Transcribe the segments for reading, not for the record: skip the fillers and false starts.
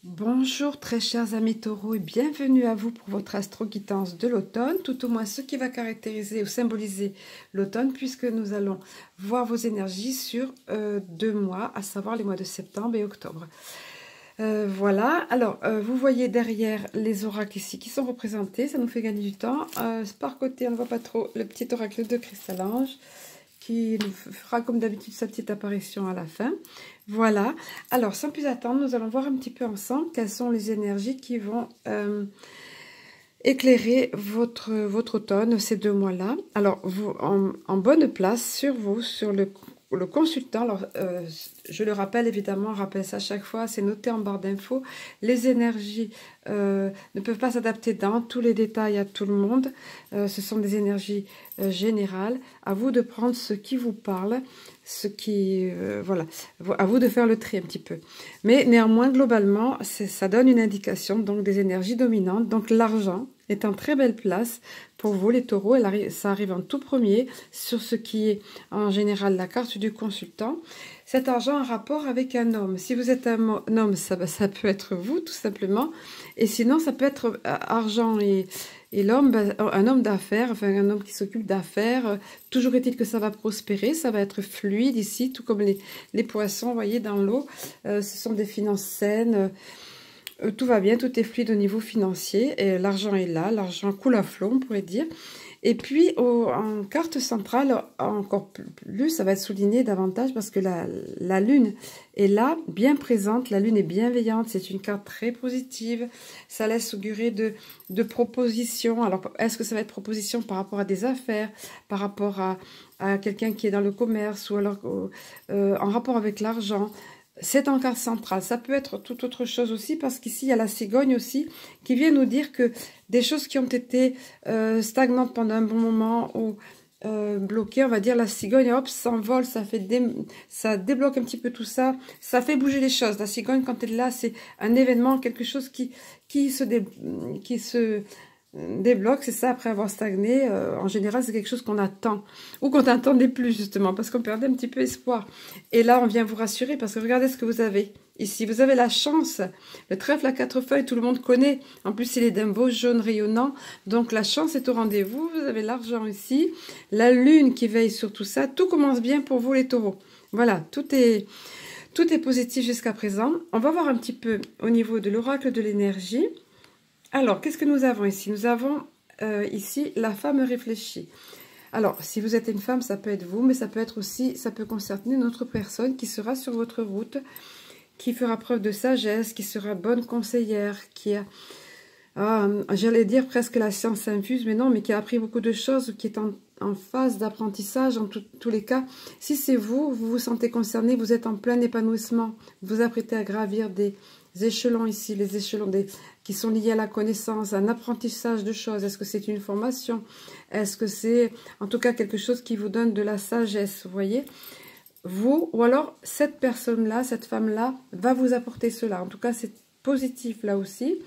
Bonjour très chers amis taureaux et bienvenue à vous pour votre astro-guidance de l'automne, tout au moins ce qui va caractériser ou symboliser l'automne puisque nous allons voir vos énergies sur 2 mois, à savoir les mois de septembre et octobre. Voilà, alors vous voyez derrière les oracles ici qui sont représentés, ça nous fait gagner du temps. Par côté, on ne voit pas trop le petit oracle de Cristal-Ange qui nous fera comme d'habitude sa petite apparition à la fin. Voilà, alors sans plus attendre, nous allons voir un petit peu ensemble quelles sont les énergies qui vont éclairer votre automne, ces 2 mois-là. Alors, vous, en bonne place sur vous, sur le consultant, alors je le rappelle évidemment, on rappelle ça à chaque fois, c'est noté en barre d'infos, les énergies ne peuvent pas s'adapter dans tous les détails à tout le monde, ce sont des énergies générales, à vous de prendre ce qui vous parle, ce qui, voilà, à vous de faire le tri un petit peu. Mais néanmoins, globalement, ça donne une indication donc des énergies dominantes, donc l'argent est en très belle place pour vous les taureaux, ça arrive en tout premier sur ce qui est en général la carte du consultant. Cet argent a un rapport avec un homme. Si vous êtes un homme, ça peut être vous tout simplement. Et sinon, ça peut être argent et l'homme, un homme d'affaires, enfin un homme qui s'occupe d'affaires. Toujours est-il que ça va prospérer, ça va être fluide ici, tout comme les poissons, vous voyez, dans l'eau. Ce sont des finances saines. Tout va bien, tout est fluide au niveau financier, et l'argent est là, l'argent coule à flot, on pourrait dire. Et puis, en carte centrale, encore plus, ça va être souligné davantage parce que la lune est là, bien présente, la lune est bienveillante, c'est une carte très positive, ça laisse augurer de propositions. Alors, est-ce que ça va être proposition par rapport à des affaires, par rapport à quelqu'un qui est dans le commerce, ou alors en rapport avec l'argent? C'est en carte centrale. Ça peut être toute autre chose aussi, parce qu'ici, il y a la cigogne aussi, qui vient nous dire que des choses qui ont été stagnantes pendant un bon moment ou bloquées, on va dire, la cigogne, hop, s'envole, ça débloque un petit peu tout ça, ça fait bouger les choses. La cigogne, quand elle est là, c'est un événement, quelque chose qui se débloque, c'est ça, après avoir stagné. En général, c'est quelque chose qu'on attend, ou qu'on n'attendait plus, justement, parce qu'on perdait un petit peu espoir. Et là, on vient vous rassurer, parce que regardez ce que vous avez ici. Vous avez la chance, le trèfle à 4 feuilles, tout le monde connaît. En plus, il est d'un beau jaune rayonnant, donc la chance est au rendez-vous. Vous avez l'argent ici, la lune qui veille sur tout ça. Tout commence bien pour vous, les taureaux. Voilà, tout est positif jusqu'à présent. On va voir un petit peu au niveau de l'oracle de l'énergie. Alors, qu'est-ce que nous avons ici? Nous avons ici la femme réfléchie. Alors, si vous êtes une femme, ça peut être vous, mais ça peut être aussi, ça peut concerner une autre personne qui sera sur votre route, qui fera preuve de sagesse, qui sera bonne conseillère, qui a, j'allais dire presque la science infuse, mais non, mais qui a appris beaucoup de choses, qui est en phase d'apprentissage en tous les cas. Si c'est vous, vous vous sentez concerné, vous êtes en plein épanouissement, vous vous apprêtez à gravir des échelons ici, les échelons qui sont liés à la connaissance, un apprentissage de choses. Est-ce que c'est une formation? Est-ce que c'est en tout cas quelque chose qui vous donne de la sagesse, vous voyez? Vous, ou alors cette personne-là, cette femme-là, va vous apporter cela. En tout cas, c'est positif là aussi.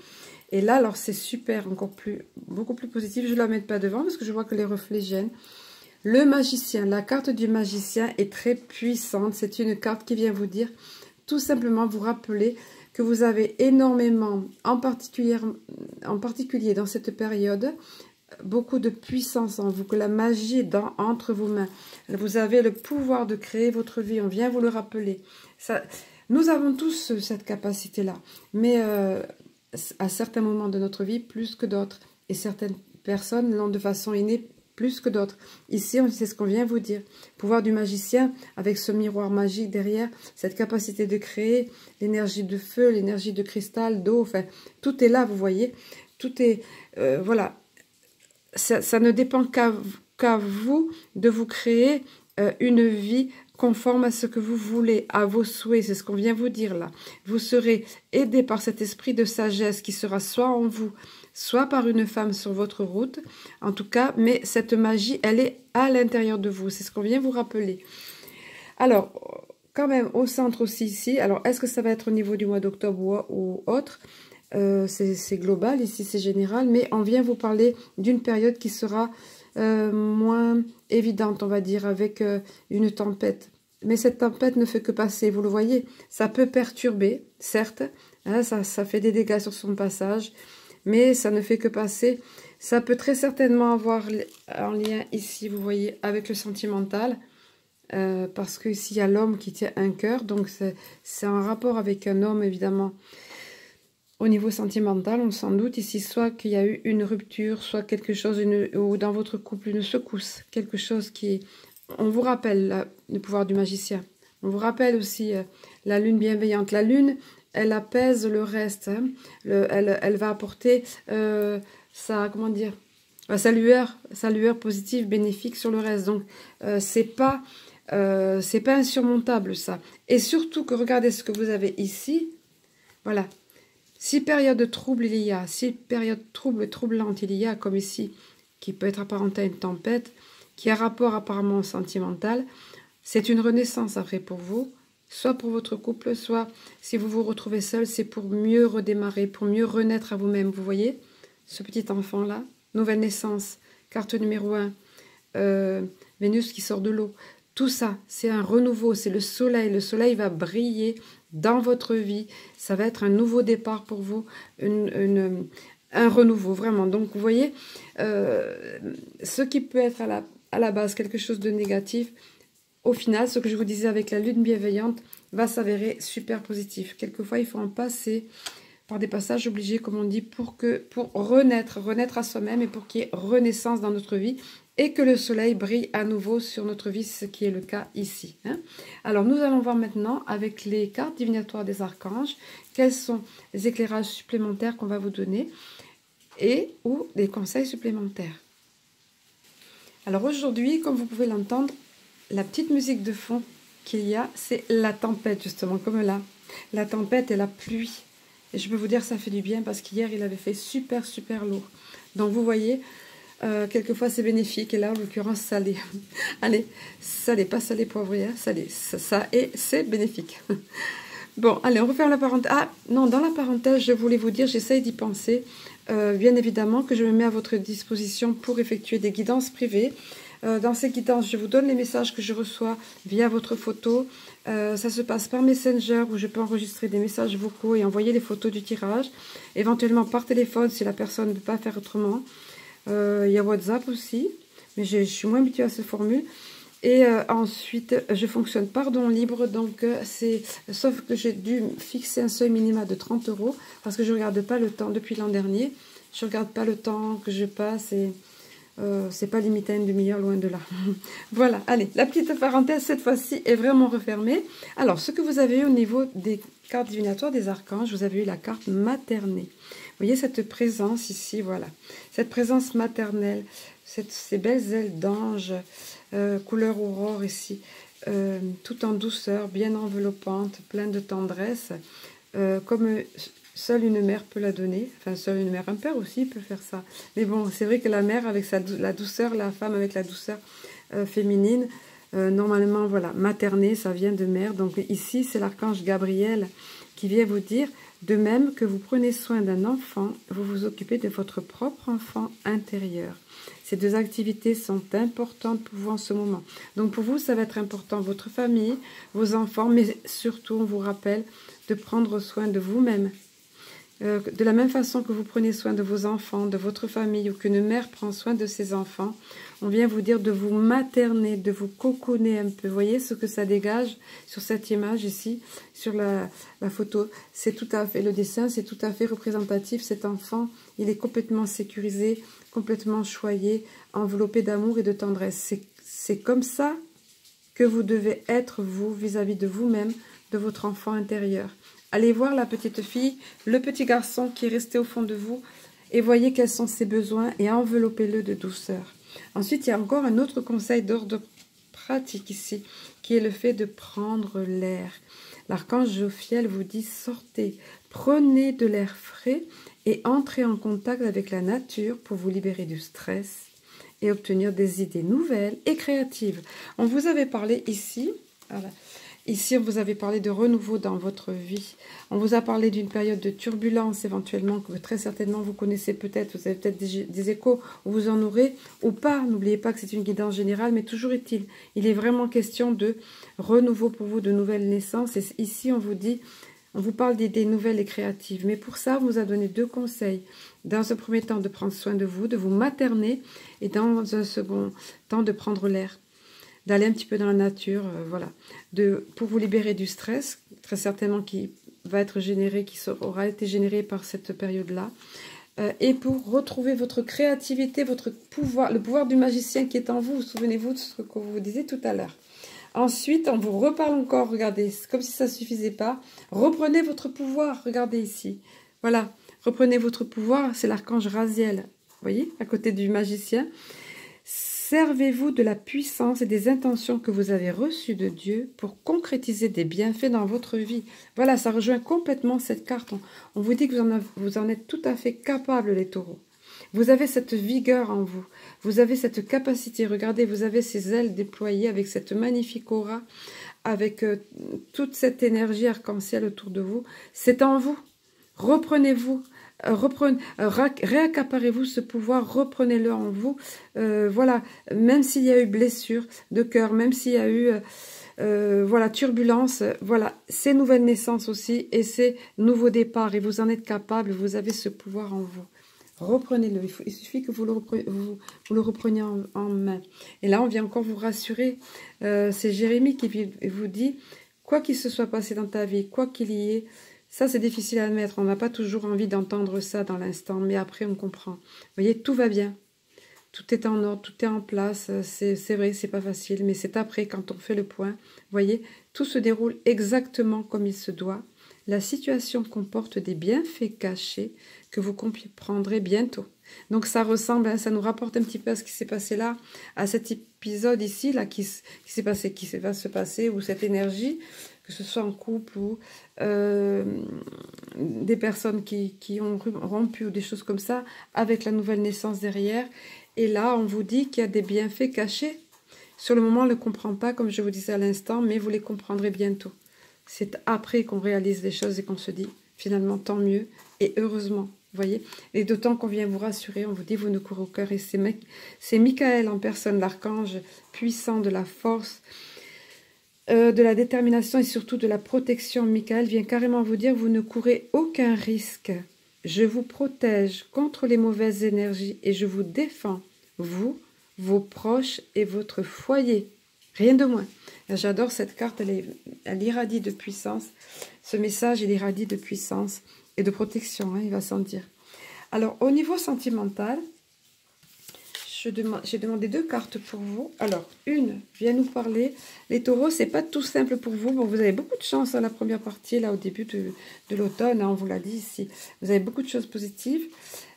Et là, alors c'est super, beaucoup plus positif. Je ne la mets pas devant parce que je vois que les reflets gênent. Le magicien, la carte du magicien est très puissante. C'est une carte qui vient vous dire, tout simplement vous rappeler que vous avez énormément, en particulier dans cette période, beaucoup de puissance en vous, que la magie est entre vos mains. Vous avez le pouvoir de créer votre vie, on vient vous le rappeler. Nous avons tous cette capacité-là, mais à certains moments de notre vie, plus que d'autres. Et certaines personnes l'ont de façon innée, plus que d'autres. Ici, c'est ce qu'on vient vous dire. Pouvoir du magicien, avec ce miroir magique derrière, cette capacité de créer, l'énergie de feu, l'énergie de cristal, d'eau, enfin, tout est là, vous voyez. Tout est, voilà. Ça ne dépend qu'à vous de vous créer une vie conforme à ce que vous voulez, à vos souhaits, c'est ce qu'on vient vous dire là. Vous serez aidé par cet esprit de sagesse qui sera soit en vous, soit par une femme sur votre route, en tout cas, mais cette magie, elle est à l'intérieur de vous, c'est ce qu'on vient vous rappeler. Alors, quand même, au centre aussi ici, alors est-ce que ça va être au niveau du mois d'octobre ou autre? C'est global, ici c'est général, mais on vient vous parler d'une période qui sera moins évidente, on va dire, avec une tempête. Mais cette tempête ne fait que passer, vous le voyez, ça peut perturber, certes, Hein, ça fait des dégâts sur son passage, mais ça ne fait que passer. Ça peut très certainement avoir un lien ici, vous voyez, avec le sentimental. Parce que ici, il y a l'homme qui tient un cœur. Donc, c'est un rapport avec un homme, évidemment. Au niveau sentimental, on s'en doute ici, soit qu'il y a eu une rupture, soit quelque chose, ou dans votre couple, une secousse. Quelque chose qui... On vous rappelle le pouvoir du magicien. On vous rappelle aussi la lune bienveillante. La lune, elle apaise le reste. Hein. Elle va apporter comment dire, sa lueur positive, bénéfique sur le reste. Donc, c'est pas insurmontable, ça. Et surtout que regardez ce que vous avez ici. Voilà. Si période de trouble il y a, si période troublante il y a, comme ici, qui peut être apparentée à une tempête, qui a rapport apparemment sentimental, c'est une renaissance après pour vous, soit pour votre couple, soit si vous vous retrouvez seul, c'est pour mieux redémarrer, pour mieux renaître à vous-même. Vous voyez, ce petit enfant-là, nouvelle naissance, carte numéro 1, Vénus qui sort de l'eau. Tout ça, c'est un renouveau, c'est le soleil. Le soleil va briller dans votre vie. Ça va être un nouveau départ pour vous, un renouveau, vraiment. Donc, vous voyez, ce qui peut être à la base quelque chose de négatif, au final, ce que je vous disais avec la lune bienveillante va s'avérer super positif. Quelquefois, il faut en passer par des passages obligés, comme on dit, pour renaître à soi-même et pour qu'il y ait renaissance dans notre vie et que le soleil brille à nouveau sur notre vie, ce qui est le cas ici. Hein. Alors, nous allons voir maintenant, avec les cartes divinatoires des archanges, quels sont les éclairages supplémentaires qu'on va vous donner ou des conseils supplémentaires. Alors, aujourd'hui, comme vous pouvez l'entendre, la petite musique de fond qu'il y a, c'est la tempête, justement, comme là. La tempête et la pluie. Et je peux vous dire, ça fait du bien parce qu'hier, il avait fait super, super lourd. Donc, vous voyez... quelquefois c'est bénéfique et là en l'occurrence salé. Allez, salé, pas salé poivrière, salé, c'est bénéfique. Bon, allez, on referme la parenthèse. Ah non, dans la parenthèse, je voulais vous dire, j'essaye d'y penser, bien évidemment que je me mets à votre disposition pour effectuer des guidances privées. Dans ces guidances, je vous donne les messages que je reçois via votre photo. Ça se passe par Messenger où je peux enregistrer des messages vocaux et envoyer les photos du tirage, éventuellement par téléphone si la personne ne peut pas faire autrement. Il y a WhatsApp aussi, mais je suis moins habituée à cette formule. Et ensuite, je fonctionne par don libre, donc sauf que j'ai dû fixer un seuil minimum de 30 € parce que je ne regarde pas le temps depuis l'an dernier. Je ne regarde pas le temps que je passe et c'est pas limité à une demi-heure, loin de là. Voilà, allez, la petite parenthèse cette fois-ci est vraiment refermée. Alors, ce que vous avez eu au niveau des cartes divinatoires des archanges, vous avez eu la carte maternée. Vous voyez cette présence ici, voilà. Cette présence maternelle, ces belles ailes d'ange, couleur aurore ici, tout en douceur, bien enveloppante, pleine de tendresse, comme seule une mère peut la donner. Enfin, seule une mère, un père aussi peut faire ça. Mais bon, c'est vrai que la mère avec la douceur, la femme avec la douceur féminine, normalement, voilà, maternée, ça vient de mère. Donc ici, c'est l'archange Gabriel qui vient vous dire, de même que vous prenez soin d'un enfant, vous vous occupez de votre propre enfant intérieur. Ces deux activités sont importantes pour vous en ce moment. Donc pour vous, ça va être important, votre famille, vos enfants, mais surtout, on vous rappelle de prendre soin de vous-même. De la même façon que vous prenez soin de vos enfants, de votre famille, ou qu'une mère prend soin de ses enfants, on vient vous dire de vous materner, de vous coconner un peu. Vous voyez ce que ça dégage sur cette image ici, sur la photo. C'est tout à fait, le dessin, c'est tout à fait représentatif. Cet enfant, il est complètement sécurisé, complètement choyé, enveloppé d'amour et de tendresse. C'est comme ça que vous devez être, vous, vis-à-vis de vous-même, de votre enfant intérieur. Allez voir la petite fille, le petit garçon qui est resté au fond de vous et voyez quels sont ses besoins et enveloppez-le de douceur. Ensuite, il y a encore un autre conseil d'ordre pratique ici, qui est le fait de prendre l'air. L'archange Jophiel vous dit, sortez, prenez de l'air frais et entrez en contact avec la nature pour vous libérer du stress et obtenir des idées nouvelles et créatives. On vous avait parlé ici, voilà. Ici, on vous avait parlé de renouveau dans votre vie. On vous a parlé d'une période de turbulence éventuellement que très certainement vous connaissez peut-être. Vous avez peut-être des échos où vous en aurez ou pas. N'oubliez pas que c'est une guidance générale, mais toujours est-il. Il est vraiment question de renouveau pour vous, de nouvelles naissances. Et ici, on vous dit, On vous parle d'idées nouvelles et créatives. Mais pour ça, on vous a donné 2 conseils. Dans un premier temps, de prendre soin de vous materner. Et dans un second temps, de prendre l'air. D'aller un petit peu dans la nature, voilà. Pour vous libérer du stress, très certainement qui va être généré, aura été généré par cette période-là. Et pour retrouver votre créativité, votre pouvoir, le pouvoir du magicien qui est en vous. Souvenez-vous de ce que vous disiez tout à l'heure. Ensuite, on vous reparle encore, regardez, c'est comme si ça ne suffisait pas. Reprenez votre pouvoir, regardez ici. Voilà, reprenez votre pouvoir, c'est l'archange Raziel, vous voyez, à côté du magicien. Servez-vous de la puissance et des intentions que vous avez reçues de Dieu pour concrétiser des bienfaits dans votre vie. Voilà, ça rejoint complètement cette carte. On vous dit que vous en êtes tout à fait capable, les taureaux. Vous avez cette vigueur en vous. Vous avez cette capacité. Regardez, vous avez ces ailes déployées avec cette magnifique aura, avec toute cette énergie arc-en-ciel autour de vous. C'est en vous. Reprenez-vous. Réaccaparez-vous ce pouvoir, reprenez-le en vous. Voilà, même s'il y a eu blessure de cœur, même s'il y a eu voilà, turbulence, voilà, ces nouvelles naissances aussi et ces nouveaux départs, et vous en êtes capable, vous avez ce pouvoir en vous. Reprenez-le, il suffit que vous le repreniez en main. Et là, on vient encore vous rassurer. C'est Jérémie qui vous dit, quoi qu'il se soit passé dans ta vie, quoi qu'il y ait, ça c'est difficile à admettre, on n'a pas toujours envie d'entendre ça dans l'instant, mais après on comprend. Vous voyez, tout va bien, tout est en ordre, tout est en place, c'est vrai, c'est pas facile, mais c'est après, quand on fait le point, vous voyez, tout se déroule exactement comme il se doit. La situation comporte des bienfaits cachés que vous comprendrez bientôt. Donc ça ressemble, hein, ça nous rapporte un petit peu à ce qui s'est passé là, à cet épisode ici, là, qui va se passer, ou cette énergie, que ce soit en couple ou des personnes qui ont rompu ou des choses comme ça, avec la nouvelle naissance derrière. Et là, on vous dit qu'il y a des bienfaits cachés. Sur le moment, on ne le comprend pas, comme je vous disais à l'instant, mais vous les comprendrez bientôt. C'est après qu'on réalise les choses et qu'on se dit, finalement, tant mieux, et heureusement, vous voyez. Et d'autant qu'on vient vous rassurer, on vous dit, vous ne courez au cœur, et c'est Michael en personne, l'archange puissant de la force, de la détermination et surtout de la protection. Michael vient carrément vous dire, vous ne courez aucun risque. Je vous protège contre les mauvaises énergies et je vous défends, vous, vos proches et votre foyer. Rien de moins. J'adore cette carte, elle irradie de puissance. Ce message, il irradie de puissance et de protection, hein, il va s'en dire. Alors, au niveau sentimental, j'ai demandé 2 cartes pour vous. Alors, une vient nous parler. Les taureaux, c'est pas tout simple pour vous. Bon, vous avez beaucoup de chance dans la première partie, là, au début de l'automne, hein, on vous l'a dit ici. Vous avez beaucoup de choses positives.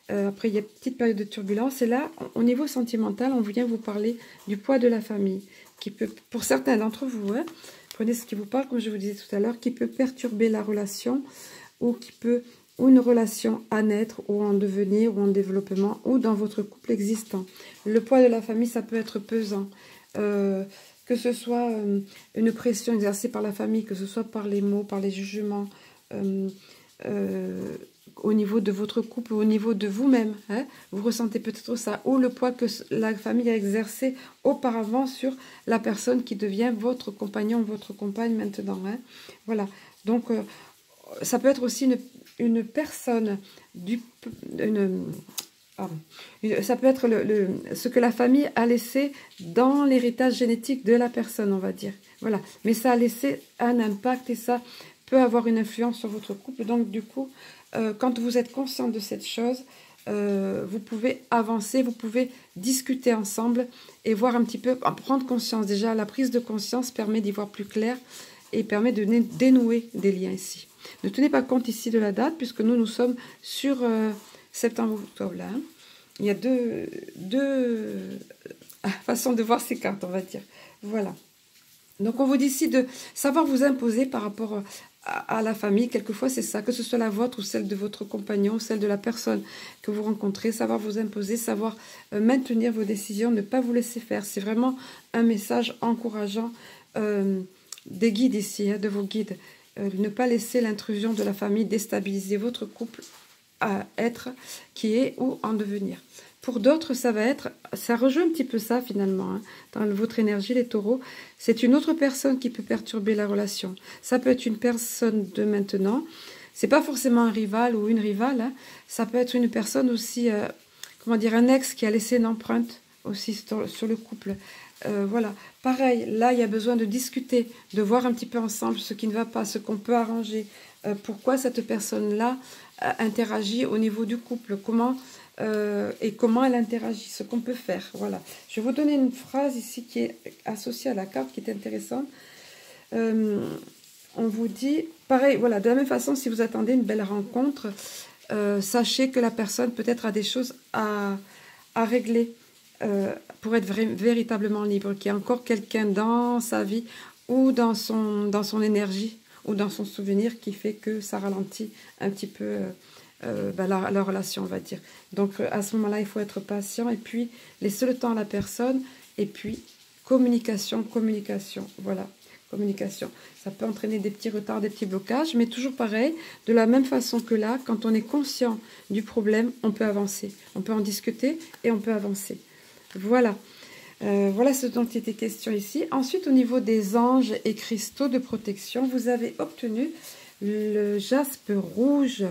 Après, il y a une petite période de turbulence. Et là, au niveau sentimental, on vient vous parler du poids de la famille, qui peut, pour certains d'entre vous, hein, prenez ce qui vous parle, comme je vous disais tout à l'heure, qui peut perturber la relation, ou une relation à naître, ou en devenir, ou en développement, ou dans votre couple existant. Le poids de la famille, ça peut être pesant. Que ce soit une pression exercée par la famille, que ce soit par les mots, par les jugements, au niveau de votre couple, au niveau de vous-même, hein, vous ressentez peut-être ça, ou le poids que la famille a exercé auparavant sur la personne qui devient votre compagnon, votre compagne maintenant. Hein. Voilà, donc ça peut être aussi une personne, ça peut être ce que la famille a laissé dans l'héritage génétique de la personne, on va dire. Voilà, mais ça a laissé un impact et ça peut avoir une influence sur votre couple, donc du coup, quand vous êtes conscient de cette chose, vous pouvez avancer, vous pouvez discuter ensemble et voir un petit peu, prendre conscience. Déjà, la prise de conscience permet d'y voir plus clair et permet de dénouer des liens ici. Ne tenez pas compte ici de la date, puisque nous sommes sur septembre-octobre. Là, hein. Il y a deux façons de voir ces cartes, on va dire. Voilà. Donc, on vous dit ici de savoir vous imposer par rapport à la famille. Quelquefois, c'est ça, que ce soit la vôtre ou celle de votre compagnon, celle de la personne que vous rencontrez. Savoir vous imposer, savoir maintenir vos décisions, ne pas vous laisser faire. C'est vraiment un message encourageant des guides ici, hein, de vos guides. Ne pas laisser l'intrusion de la famille déstabiliser votre couple à être, qui est ou en devenir. Pour d'autres, ça va être, ça rejoint un petit peu ça finalement, hein, dans votre énergie, les taureaux. C'est une autre personne qui peut perturber la relation. Ça peut être une personne de maintenant. C'est pas forcément un rival ou une rivale. Hein. Ça peut être une personne aussi, comment dire, un ex qui a laissé une empreinte aussi sur le couple. Voilà. Pareil, là, il y a besoin de discuter, de voir un petit peu ensemble ce qui ne va pas, ce qu'on peut arranger. Pourquoi cette personne-là interagit au niveau du couple, et comment elle interagit, ce qu'on peut faire. Voilà. Je vais vous donner une phrase ici qui est associée à la carte, qui est intéressante. On vous dit, pareil, voilà, de la même façon, si vous attendez une belle rencontre, sachez que la personne peut-être a des choses à régler pour être véritablement libre, qu'il y a encore quelqu'un dans sa vie ou dans son énergie ou dans son souvenir qui fait que ça ralentit un petit peu la relation, on va dire. Donc à ce moment-là, il faut être patient et puis laisser le temps à la personne et puis communication, voilà, communication. Ça peut entraîner des petits retards, des petits blocages, mais toujours pareil, de la même façon que là, quand on est conscient du problème, on peut avancer. On peut en discuter et on peut avancer. Voilà. Voilà ce dont il était question ici. Ensuite, au niveau des anges et cristaux de protection, vous avez obtenu le jaspe rouge.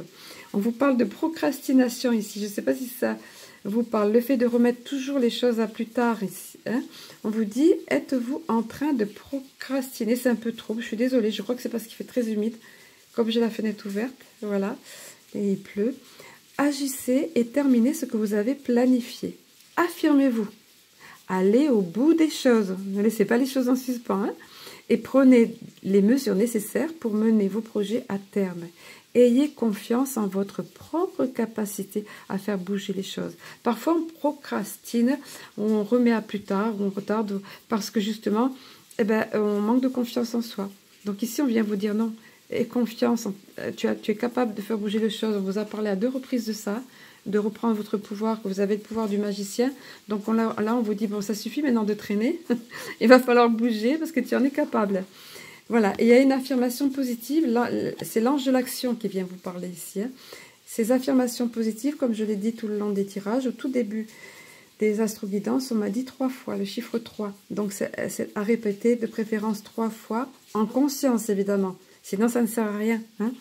On vous parle de procrastination ici. Je ne sais pas si ça vous parle. Le fait de remettre toujours les choses à plus tard ici. Hein. On vous dit, êtes-vous en train de procrastiner? C'est un peu trop. Je suis désolée. Je crois que c'est parce qu'il fait très humide. Comme j'ai la fenêtre ouverte. Voilà. Et il pleut. Agissez et terminez ce que vous avez planifié. Affirmez-vous. Allez au bout des choses. Ne laissez pas les choses en suspens. Hein. Et prenez les mesures nécessaires pour mener vos projets à terme. Ayez confiance en votre propre capacité à faire bouger les choses. Parfois, on procrastine, on remet à plus tard, on retarde, parce que justement, on manque de confiance en soi. Donc ici, on vient vous dire non. Et confiance, tu es capable de faire bouger les choses. On vous a parlé à 2 reprises de ça, de reprendre votre pouvoir, que vous avez le pouvoir du magicien. Donc là, on vous dit, bon, ça suffit maintenant de traîner. Il va falloir bouger parce que tu en es capable. Voilà, et il y a une affirmation positive, c'est l'ange de l'action qui vient vous parler ici. Hein. Ces affirmations positives, comme je l'ai dit tout le long des tirages, au tout début des astro-guidances, on m'a dit 3 fois, le chiffre 3. Donc c'est à répéter, de préférence 3 fois, en conscience évidemment, sinon ça ne sert à rien. Hein.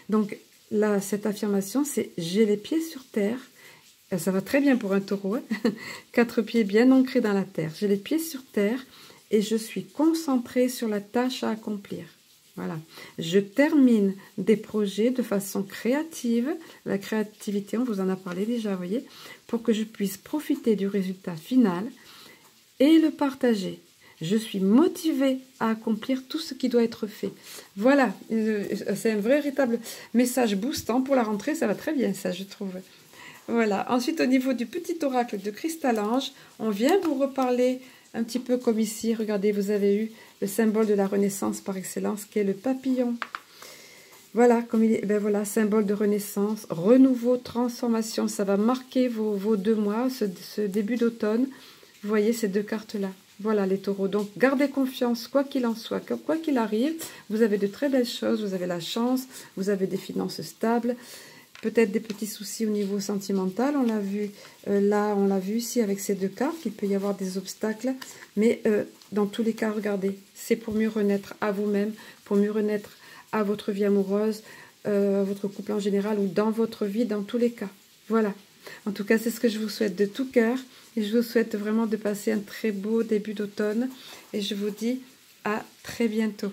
Donc là, cette affirmation, c'est « j'ai les pieds sur terre ». Ça va très bien pour un taureau, hein. 4 pieds bien ancrés dans la terre. J'ai les pieds sur terre. Et je suis concentrée sur la tâche à accomplir. Voilà. Je termine des projets de façon créative. La créativité, on vous en a parlé déjà, vous voyez, pour que je puisse profiter du résultat final et le partager. Je suis motivée à accomplir tout ce qui doit être fait. Voilà, c'est un véritable message boostant pour la rentrée. Ça va très bien, ça, je trouve. Voilà. Ensuite, au niveau du petit oracle de Cristal Ange, on vient vous reparler un petit peu comme ici, regardez, vous avez eu le symbole de la renaissance par excellence, qui est le papillon. Voilà, comme il est, voilà, symbole de renaissance, renouveau, transformation. Ça va marquer vos 2 mois, ce début d'automne. Vous voyez ces 2 cartes-là. Voilà les taureaux. Donc, gardez confiance, quoi qu'il en soit, quoi qu'il arrive. Vous avez de très belles choses, vous avez la chance, vous avez des finances stables. Peut-être des petits soucis au niveau sentimental, on l'a vu là, on l'a vu ici avec ces 2 cartes, qu'il peut y avoir des obstacles, mais dans tous les cas, regardez, c'est pour mieux renaître à vous-même, pour mieux renaître à votre vie amoureuse, votre couple en général, ou dans votre vie, dans tous les cas. Voilà, en tout cas, c'est ce que je vous souhaite de tout cœur, et je vous souhaite vraiment de passer un très beau début d'automne, et je vous dis à très bientôt.